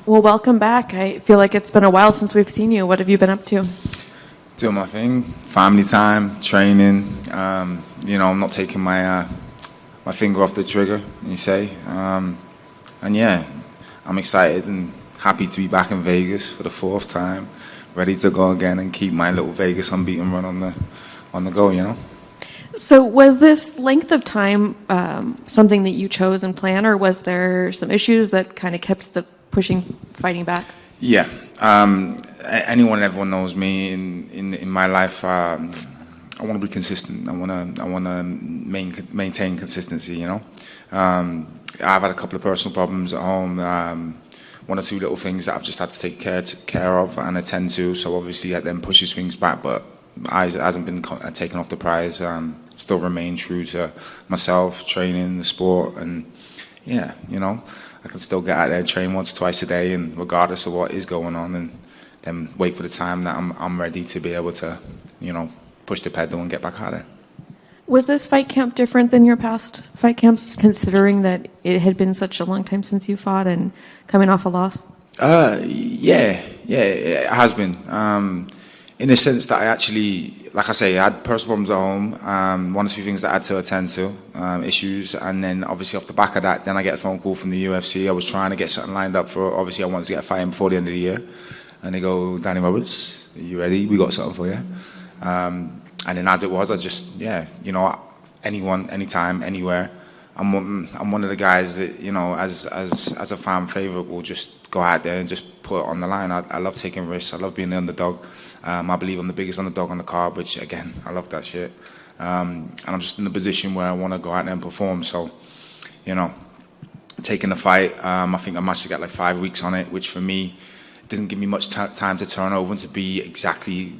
Well, welcome back. I feel like it's been a while since we've seen you. What have you been up to? Doing my thing, family time, training. I'm not taking my finger off the trigger, you say. And yeah, I'm excited and happy to be back in Vegas for the fourth time, ready to go again and keep my little Vegas unbeaten run on the go. So was this length of time something that you chose and planned, or was there some issues that kind of kept the fighting back? Yeah. Everyone knows me in my life. I want to be consistent. I want to maintain consistency. I've had a couple of personal problems at home. One or two little things that I've just had to take care of and attend to. So obviously that then pushes things back, but eyes hasn't been taken off the prize. Still remain true to myself, training, the sport, and yeah, I can still get out there, train once, twice a day, and regardless of what is going on, and then wait for the time that I'm ready to be able to, push the pedal and get back out there. Was this fight camp different than your past fight camps, considering that it had been such a long time since you fought and coming off a loss? Yeah, it has been. In the sense that I actually, like I say, I had personal problems at home, one or two things that I had to attend to, issues, and then obviously off the back of that, then I get a phone call from the UFC. I was trying to get something lined up for, obviously I wanted to get a fight in before the end of the year, and they go, Danny Roberts, are you ready? We got something for you. And then as it was, I just, anyone, anytime, anywhere. I'm one of the guys that, as a fan favorite, will just go out there and just put it on the line. I love taking risks. I love being the underdog. I believe I'm the biggest underdog on the card, which, again, I love that shit. And I'm just in a position where I want to go out there and perform. So, taking the fight, I think I must have got like 5 weeks on it, which for me, it doesn't give me much time to turn over and to be exactly,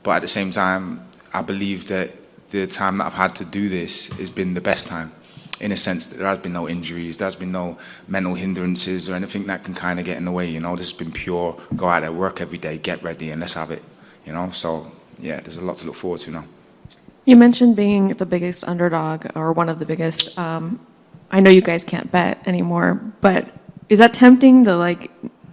But at the same time, I believe that the time that I've had to do this has been the best time. In a sense that there has been no injuries, there's been no mental hindrances or anything that can kind of get in the way, This has been pure, go out there, work every day, get ready, and let's have it, So, yeah, there's a lot to look forward to now. You mentioned being the biggest underdog, or one of the biggest. I know you guys can't bet anymore, but is that tempting to,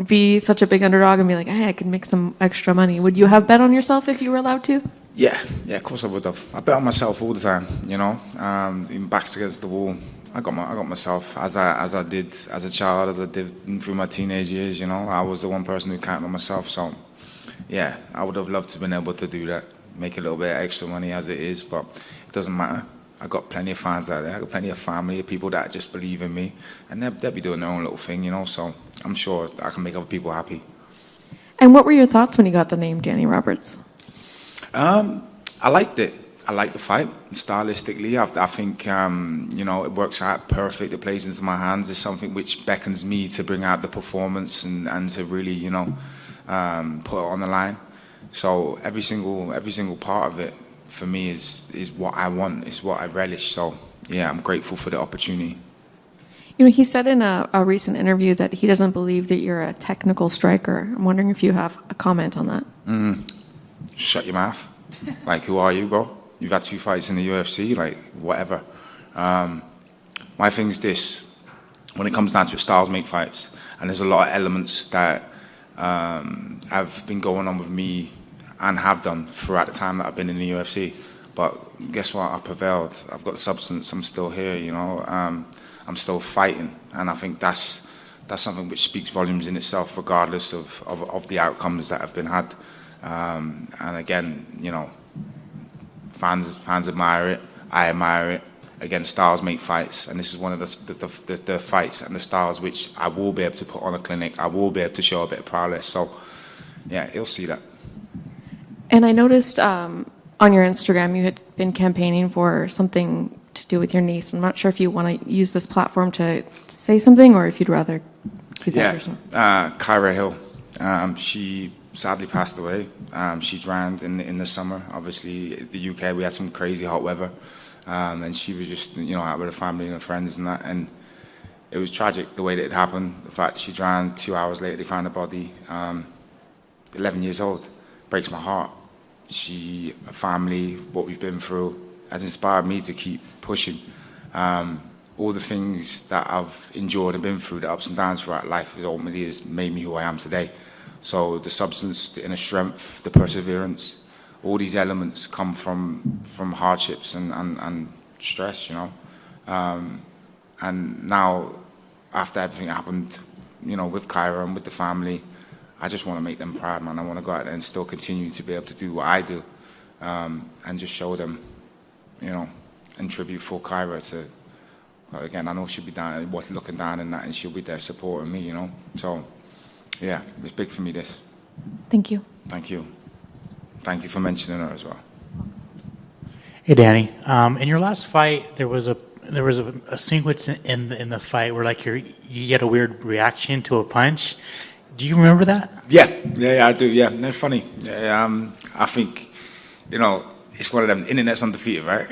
be such a big underdog and be like, hey, I can make some extra money? Would you have bet on yourself if you were allowed to? Yeah, of course I would have. I bet on myself all the time, even backs against the wall. I got myself as I did as a child, as I did through my teenage years. I was the one person who counted on myself. So, yeah, I would have loved to have been able to do that, make a little bit of extra money as it is, but it doesn't matter. I got plenty of fans out there. I got plenty of family, people that just believe in me, and they'll be doing their own little thing, So I'm sure I can make other people happy. And what were your thoughts when you got the name Danny Roberts? I liked it. I liked the fight stylistically. I think it works out perfect. It plays into my hands. It's something which beckons me to bring out the performance and to really put it on the line. So every single part of it for me is what I want. Is what I relish. So yeah, I'm grateful for the opportunity. He said in a recent interview that he doesn't believe that you're a technical striker. I'm wondering if you have a comment on that. Shut your mouth. Who are you, bro? You've had 2 fights in the UFC, whatever. My thing is this. When it comes down to it, styles make fights. And there's a lot of elements that have been going on with me and have done throughout the time that I've been in the UFC. But guess what? I prevailed. I've got the substance. I'm still here, I'm still fighting. And I think that's something which speaks volumes in itself, regardless of the outcomes that have been had. And again, fans admire it. I admire it. Again, styles make fights, and this is one of the fights and the styles which I will be able to put on a clinic. I will be able to show a bit of prowess. So, yeah, you'll see that. And I noticed on your Instagram you had been campaigning for something to do with your niece. I'm not sure if you want to use this platform to say something, or if you'd rather keep that yourself. Kyra Hill. She sadly passed away. She drowned in the summer. Obviously, the UK, we had some crazy hot weather. And she was just, out with her family and her friends and that. And it was tragic the way that it happened. The fact she drowned, 2 hours later, they found her body. 11 years old. Breaks my heart. Her family, what we've been through, has inspired me to keep pushing. All all the things that I've endured and been through, the ups and downs throughout life, is ultimately has made me who I am today. So the substance, the inner strength, the perseverance, all these elements come from hardships and stress, you know. And now, after everything happened, you know, with Kyra and with the family, I just want to make them proud, man. I want to go out there and still continue to be able to do what I do, and just show them, you know, and tribute for Kyra to, again, I know she'll be down, looking down and that, and she'll be there supporting me, you know. So, yeah, it's big for me, this. Thank you. Thank you. Thank you for mentioning her as well. Hey, Danny. In your last fight, there was a sequence in the fight where like you get a weird reaction to a punch. Do you remember that? Yeah, I do. Yeah, that's funny. Yeah, I think, you know, it's one of them. Internet's undefeated, right?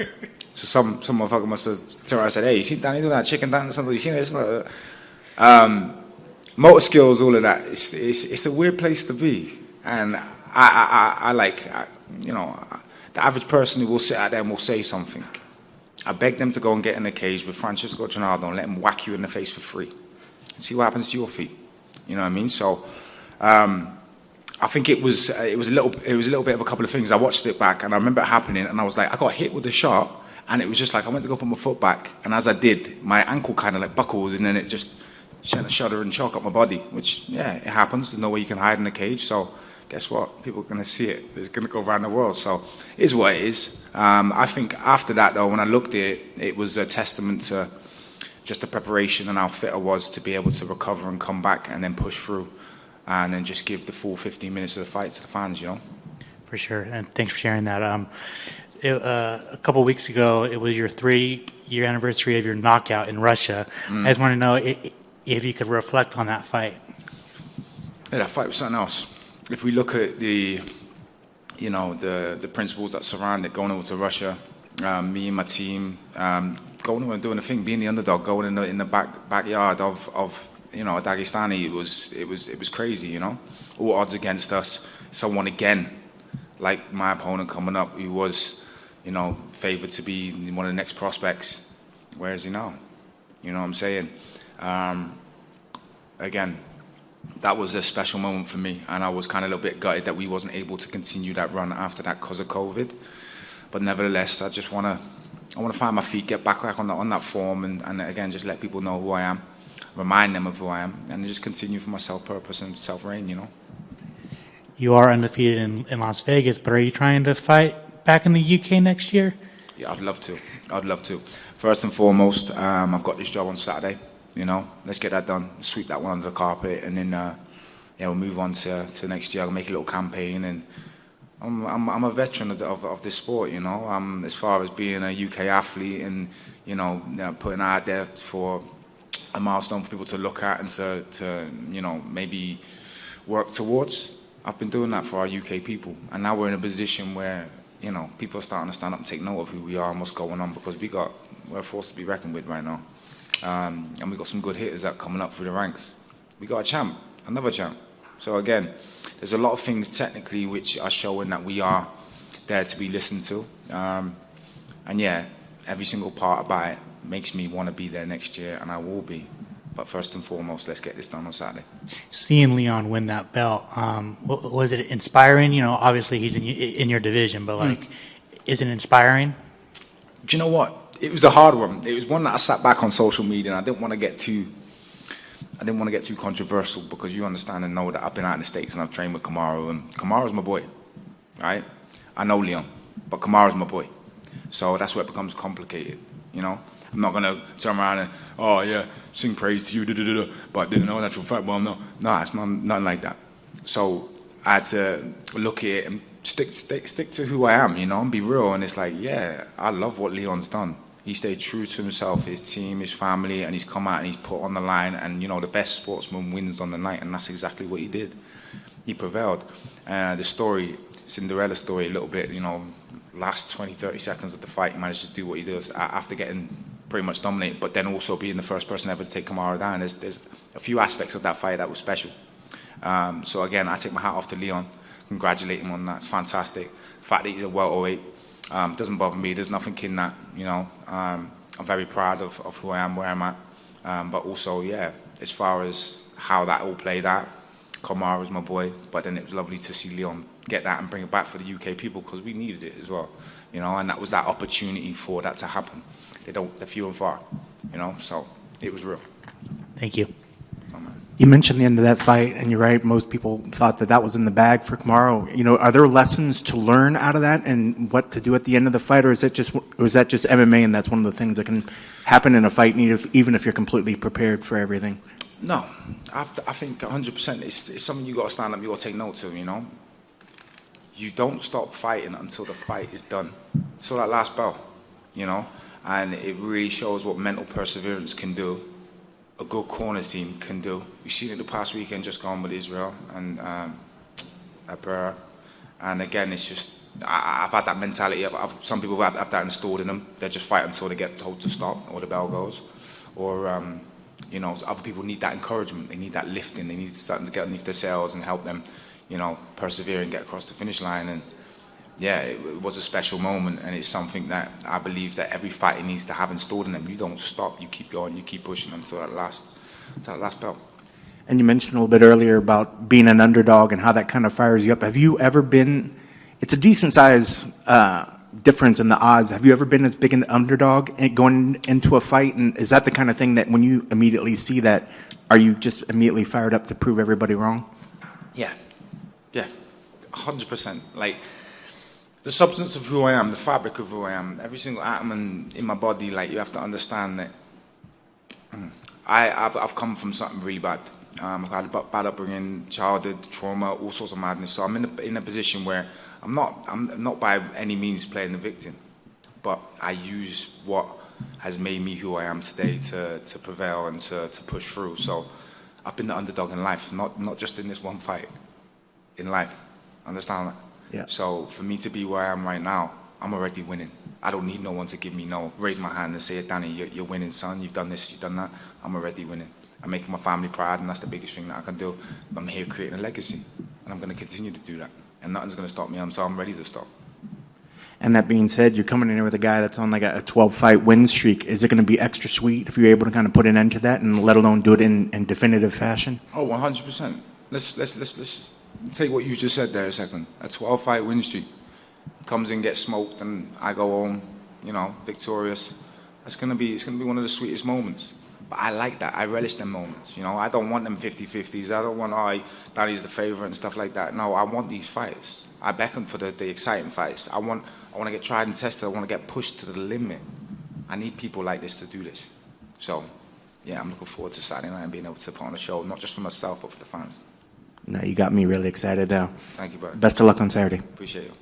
So some motherfucker must have turned around and said, "Hey, you seen Danny do that chicken dance or something? You seen it?" It's not, motor skills, all of that. It's a weird place to be, and I like, you know, the average person who will sit out there and will say something. I beg them to go and get in a cage with Francisco Trinaldo and let him whack you in the face for free. See what happens to your feet. You know what I mean? So, I think it was a little bit of a couple of things. I watched it back and I remember it happening, and I was like, I got hit with the shot, and it was just like I went to go put my foot back, and as I did, my ankle kind of like buckled, and then it just sent a shudder and shock up my body. Which, yeah, it happens. There's no way you can hide in a cage. So, guess what? People are going to see it. It's going to go around the world. So, it is what it is. I think after that, though, when I looked at it, it was a testament to just the preparation and how fit I was to be able to recover and come back and then push through and then just give the full 15 minutes of the fight to the fans, you know? For sure, and thanks for sharing that. A couple of weeks ago, it was your 3-year anniversary of your knockout in Russia. I just want to know if you could reflect on that fight. Yeah, that fight was something else. If we look at the principles that surround it, going over to Russia, me and my team, going over and doing the thing, being the underdog, going in the backyard of you know, a Dagestani, it was crazy, you know. All odds against us. Someone again, like my opponent coming up, who was, you know, favoured to be one of the next prospects. Where is he now? You know what I'm saying? Again, that was a special moment for me, and I was kind of a little bit gutted that we wasn't able to continue that run after that because of COVID. But nevertheless, I want to find my feet, get back on that form, and again, just let people know who I am, remind them of who I am, and just continue for my self-purpose and self-reign, you know. You are undefeated in Las Vegas, but are you trying to fight back in the UK next year? Yeah, I'd love to. First and foremost, I've got this job on Saturday, you know. Let's get that done, sweep that one under the carpet, and then we'll move on to next year. I'll make a little campaign, and I'm a veteran of this sport, you know. As far as being a UK athlete and, you know, putting out there for a milestone for people to look at and to you know, maybe work towards. I've been doing that for our UK people, and now we're in a position where, you know, people are starting to stand up and take note of who we are and what's going on, because we're a force to be reckoned with right now, and we've got some good hitters that are coming up through the ranks. We got a champ, another champ. So again, there's a lot of things technically which are showing that we are there to be listened to, and yeah, every single part about it makes me want to be there next year, and I will be. But first and foremost, let's get this done on Saturday. Seeing Leon win that belt, was it inspiring? You know, obviously he's in your division, but like, is it inspiring? Do you know what? It was a hard one. It was one that I sat back on social media, and I didn't want to get too controversial, because you understand and know that I've been out in the States and I've trained with Kamaru, and Kamaru's my boy, right? I know Leon, but Kamaru's my boy. So that's where it becomes complicated, you know? I'm not going to turn around and, oh yeah, sing praise to you, but didn't know that's your fact. Well, no, it's nothing like that. So I had to look at it and stick to who I am, you know, and be real. And it's like, yeah, I love what Leon's done. He stayed true to himself, his team, his family, and he's come out and he's put on the line. And, you know, the best sportsman wins on the night, and that's exactly what he did. He prevailed. The story, Cinderella story, a little bit, you know, last 20, 30 seconds of the fight, he managed to do what he does after getting pretty much dominated, but then also being the first person ever to take Kamaru down. There's a few aspects of that fight that was special. So again, I take my hat off to Leon, congratulate him on that. It's fantastic. The fact that he's a welterweight doesn't bother me. There's nothing in that, you know. I'm very proud of who I am, where I'm at. But also, yeah, as far as how that all played out, Kamaru was my boy, but then it was lovely to see Leon get that and bring it back for the UK people because we needed it as well, and that was that opportunity for that to happen. They're few and far, so it was real. Thank you. You mentioned the end of that fight, and you're right, most people thought that was in the bag for Kamaru. Are there lessons to learn out of that and what to do at the end of the fight, or is that just MMA and that's one of the things that can happen in a fight even if you're completely prepared for everything? No, I think 100% it's something you got to stand up, you got to take note of, You don't stop fighting until the fight is done, until that last bell, and it really shows what mental perseverance can do. A good corners team can do. We've seen it the past weekend just gone with Israel and Abera. And again, it's just, I've had that mentality. Some people have that installed in them. They just fight until they get told to stop or the bell goes. Or, other people need that encouragement. They need that lifting. They need something to get underneath their sails and help them, persevere and get across the finish line. And yeah, it was a special moment, and it's something that I believe that every fighter needs to have installed in them. You don't stop, you keep going, you keep pushing until that last belt. And you mentioned a little bit earlier about being an underdog and how that kind of fires you up. Have you ever been, it's a decent size difference in the odds, have you ever been as big an underdog going into a fight? And is that the kind of thing that when you immediately see that, are you just immediately fired up to prove everybody wrong? Yeah, 100%. Like, the substance of who I am, the fabric of who I am, every single atom in my body, like, you have to understand that I've come from something really bad. I've had a bad upbringing, childhood, trauma, all sorts of madness. So I'm in a position where I'm not by any means playing the victim, but I use what has made me who I am today to prevail and to push through. So I've been the underdog in life, not just in this one fight, in life. Understand that? Yeah. So for me to be where I am right now, I'm already winning. I don't need no one to give me raise my hand and say, Danny, you're winning, son. You've done this, you've done that. I'm already winning. I'm making my family proud, and that's the biggest thing that I can do. I'm here creating a legacy, and I'm going to continue to do that. And nothing's going to stop me, so I'm ready to stop. And that being said, you're coming in here with a guy that's on like a 12-fight win streak. Is it going to be extra sweet if you're able to kind of put an end to that, and let alone do it in definitive fashion? Oh, 100%. Let's just take what you just said there a second. A 12-fight win streak. Comes in, gets smoked, and I go home, victorious. It's gonna be one of the sweetest moments. But I like that. I relish them moments. I don't want them 50-50s. I don't want Danny's the favorite and stuff like that. No, I want these fights. I beckon for the exciting fights. I want to get tried and tested. I want to get pushed to the limit. I need people like this to do this. So, yeah, I'm looking forward to Saturday night and being able to put on a show, not just for myself, but for the fans. No, you got me really excited now. Thank you, brother. Best of luck on Saturday. Appreciate you.